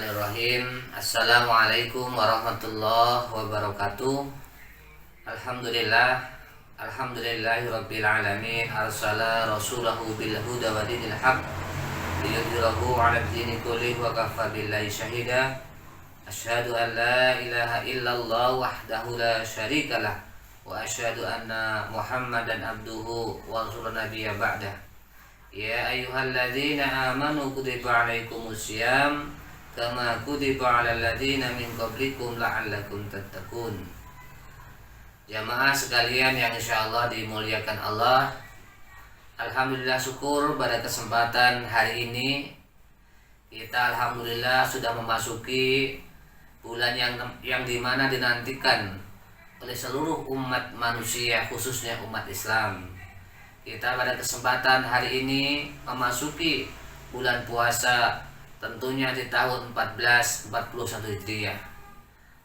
Bismillahirrahmanirrahim. Assalamualaikum warahmatullahi wabarakatuh. Alhamdulillahirabbil alamin. Arsala rasulahu bil huda wa dinil haq liyudhhirahu 'ala ad-dini kullihi wa kafa billahi shahida. Asyhadu an la ilaha illallah wahdahu la syarikalah wa asyhadu anna Muhammadan abduhu wa rasuluhu nabiyya ba'dah. Ya ayyuhalladzina amanu kutiba 'alaikumusiyam kama kutiba 'alal ladzina min qablikum la'allakum tattaqun. Jamaah sekalian yang insyaallah dimuliakan Allah, alhamdulillah syukur pada kesempatan hari ini kita alhamdulillah sudah memasuki bulan yang dimana dinantikan oleh seluruh umat manusia, khususnya umat Islam. Kita pada kesempatan hari ini memasuki bulan puasa, tentunya di tahun 1441 Hijriah.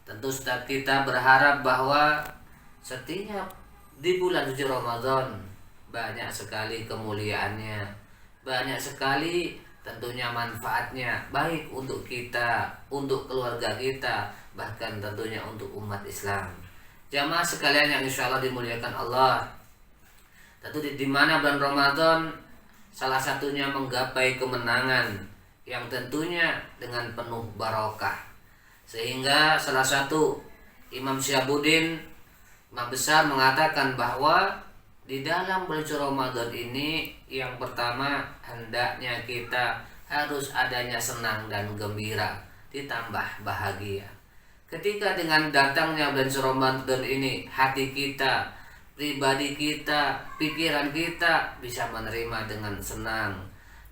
Tentu kita berharap bahwa setiap di bulan suci Ramadan banyak sekali kemuliaannya, banyak sekali tentunya manfaatnya, baik untuk kita, untuk keluarga kita, bahkan tentunya untuk umat Islam. Jamaah sekalian yang insyaallah dimuliakan Allah, tentu di mana bulan Ramadan salah satunya menggapai kemenangan yang tentunya dengan penuh barokah. Sehingga salah satu Imam Syihabuddin, imam besar, mengatakan bahwa di dalam bulan Ramadan ini yang pertama hendaknya kita harus adanya senang dan gembira ditambah bahagia. Ketika dengan datangnya bulan Ramadan ini hati kita, pribadi kita, pikiran kita bisa menerima dengan senang,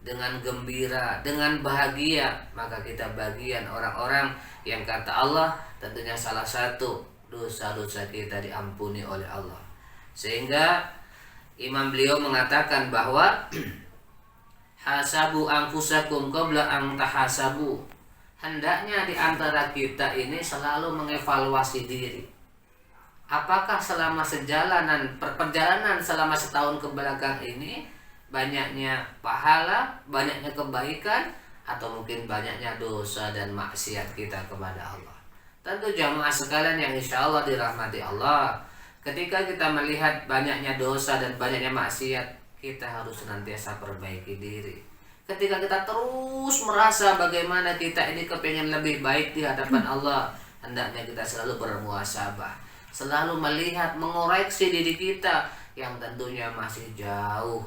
dengan gembira, dengan bahagia, maka kita bagian orang-orang yang kata Allah tentunya salah satu dosa-dosa kita diampuni oleh Allah. Sehingga imam beliau mengatakan bahwa hasabu anfusakum qabla an tahasabu. Hendaknya di antara kita ini selalu mengevaluasi diri. Apakah selama perjalanan selama setahun ke belakang ini banyaknya pahala, banyaknya kebaikan, atau mungkin banyaknya dosa dan maksiat kita kepada Allah. Tentu jamaah sekalian yang insya Allah dirahmati Allah, ketika kita melihat banyaknya dosa dan banyaknya maksiat, kita harus senantiasa perbaiki diri. Ketika kita terus merasa bagaimana kita ini kepengen lebih baik di hadapan Allah, hendaknya kita selalu bermuhasabah, selalu melihat, mengoreksi diri kita yang tentunya masih jauh,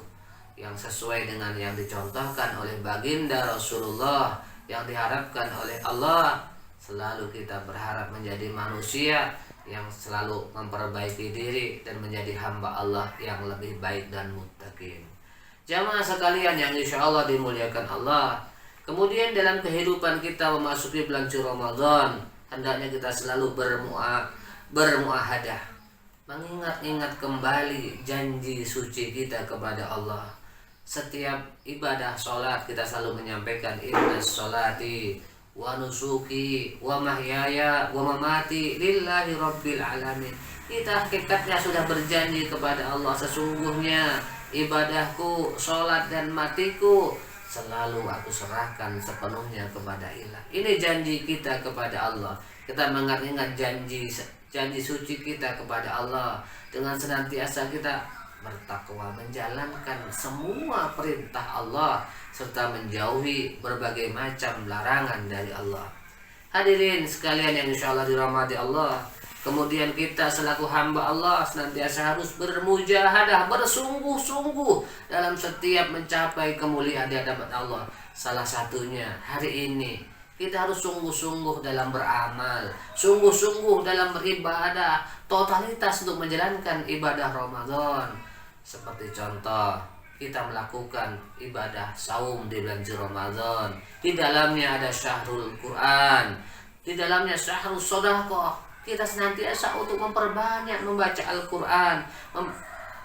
yang sesuai dengan yang dicontohkan oleh baginda Rasulullah, yang diharapkan oleh Allah. Selalu kita berharap menjadi manusia yang selalu memperbaiki diri dan menjadi hamba Allah yang lebih baik dan muttaqin. Jamaah sekalian yang insya Allah dimuliakan Allah, kemudian dalam kehidupan kita memasuki bulan suci Ramadan, hendaknya kita selalu bermuahadah, mengingat-ingat kembali janji suci kita kepada Allah. Setiap ibadah sholat kita selalu menyampaikan inna sholati wa nusuki wa mahyaya wa mamati lillahi rabbil alamin. Kita hakikatnya sudah berjanji kepada Allah, sesungguhnya ibadahku, sholat dan matiku selalu aku serahkan sepenuhnya kepada ilah. Ini janji kita kepada Allah. Kita mengingat janji suci kita kepada Allah dengan senantiasa kita bertakwa, menjalankan semua perintah Allah serta menjauhi berbagai macam larangan dari Allah. Hadirin sekalian yang insya Allah dirahmati Allah, kemudian kita selaku hamba Allah senantiasa harus bermujahadah, bersungguh-sungguh dalam setiap mencapai kemuliaan di hadapan Allah. Salah satunya hari ini kita harus sungguh-sungguh dalam beramal, sungguh-sungguh dalam beribadah, totalitas untuk menjalankan ibadah Ramadan. Seperti contoh, kita melakukan ibadah saum di bulan Ramadan. Di dalamnya ada syahrul Quran, di dalamnya syahrul sodaqah. Kita senantiasa untuk memperbanyak membaca Al-Quran.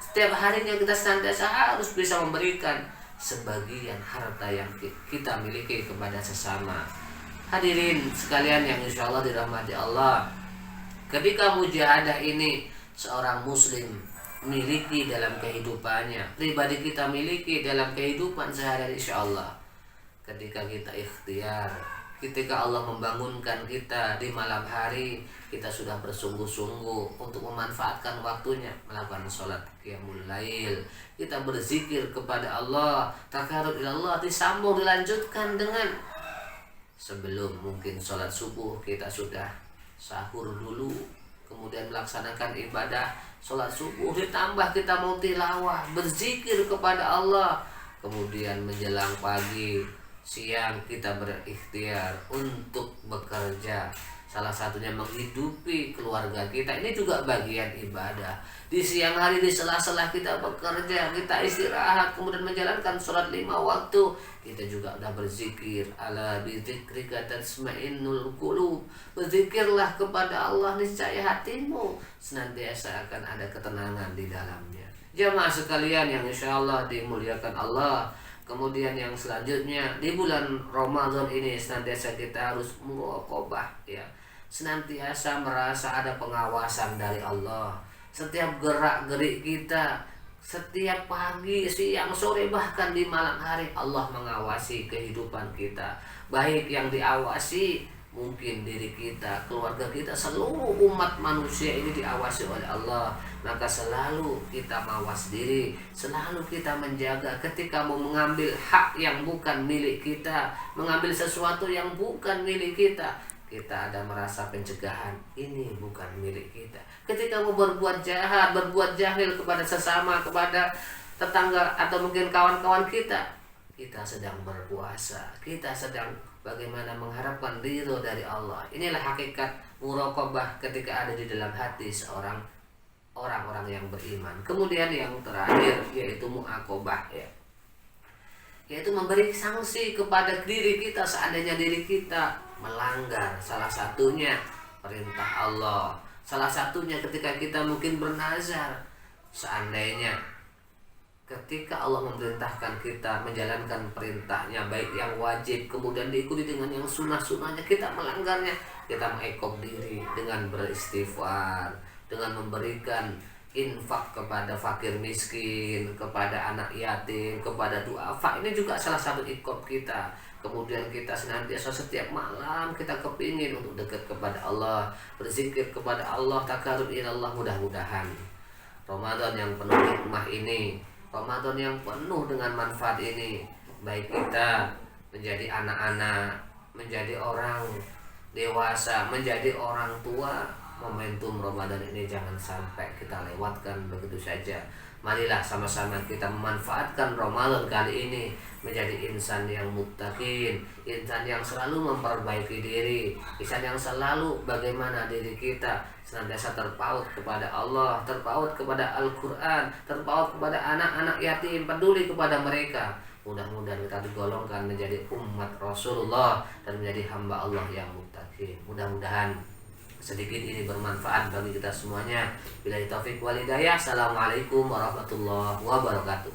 Setiap harinya kita senantiasa harus bisa memberikan sebagian harta yang kita miliki kepada sesama. Hadirin sekalian yang insya Allah dirahmati Allah, ketika mujahadah ini seorang muslim miliki dalam kehidupannya, pribadi kita miliki dalam kehidupan sehari-hari insya Allah, ketika kita ikhtiar, Ketika Allah membangunkan kita di malam hari, kita sudah bersungguh-sungguh untuk memanfaatkan waktunya melakukan sholat qiyamul lail. Kita berzikir kepada Allah, takarrub ila Allah, disambung dilanjutkan dengan sebelum mungkin sholat subuh kita sudah sahur dulu, kemudian melaksanakan ibadah sholat subuh, ditambah kita mau tilawah, berzikir kepada Allah, kemudian menjelang pagi siang kita berikhtiar untuk bekerja, salah satunya menghidupi keluarga kita, ini juga bagian ibadah. Di siang hari, di sela-sela kita bekerja, kita istirahat, kemudian menjalankan sholat 5 waktu, kita juga udah berzikir. Ala bidzikrika tatma'innul qulub, berzikirlah kepada Allah, niscaya hatimu senantiasa akan ada ketenangan di dalamnya. Jamaah sekalian yang insya Allah dimuliakan Allah, kemudian yang selanjutnya di bulan Ramadan ini senantiasa kita harus muraqabah, ya, senantiasa merasa ada pengawasan dari Allah. Setiap gerak-gerik kita, setiap pagi, siang, sore, bahkan di malam hari, Allah mengawasi kehidupan kita. Baik yang diawasi mungkin diri kita, keluarga kita, seluruh umat manusia ini diawasi oleh Allah. Maka selalu kita mawas diri, selalu kita menjaga ketika mau mengambil hak yang bukan milik kita, mengambil sesuatu yang bukan milik kita, kita ada merasa pencegahan, ini bukan milik kita. Ketika mau berbuat jahat, berbuat jahil kepada sesama, kepada tetangga atau mungkin kawan-kawan kita, kita sedang berpuasa, kita sedang bagaimana mengharapkan ridho dari Allah. Inilah hakikat muraqabah ketika ada di dalam hati seorang orang-orang yang beriman. Kemudian yang terakhir yaitu muaqabah, ya, yaitu memberi sanksi kepada diri kita seandainya diri kita melanggar salah satunya perintah Allah. Salah satunya ketika kita mungkin bernazar, seandainya ketika Allah memerintahkan kita menjalankan perintahnya, baik yang wajib kemudian diikuti dengan yang sunnah-sunnahnya, kita melanggarnya, kita mengekob diri dengan beristighfar, dengan memberikan infak kepada fakir miskin, kepada anak yatim, kepada duafa. Ini juga salah satu ikob kita. Kemudian kita senantiasa setiap malam kita kepingin untuk dekat kepada Allah, berzikir kepada Allah, takarrub ila Allah. Mudah-mudahan Ramadan yang penuh hikmah ini, Ramadan yang penuh dengan manfaat ini, baik kita menjadi anak-anak, menjadi orang dewasa, menjadi orang tua, momentum Ramadan ini jangan sampai kita lewatkan begitu saja. Marilah sama-sama kita memanfaatkan Ramadan kali ini menjadi insan yang muttaqin, insan yang selalu memperbaiki diri, insan yang selalu bagaimana diri kita senantiasa terpaut kepada Allah, terpaut kepada Al-Quran, terpaut kepada anak-anak yatim, peduli kepada mereka. Mudah-mudahan kita digolongkan menjadi umat Rasulullah dan menjadi hamba Allah yang muttaqin. Mudah-mudahan sedikit ini bermanfaat bagi kita semuanya. Billahi taufiq wal hidayah. Assalamualaikum warahmatullahi wabarakatuh.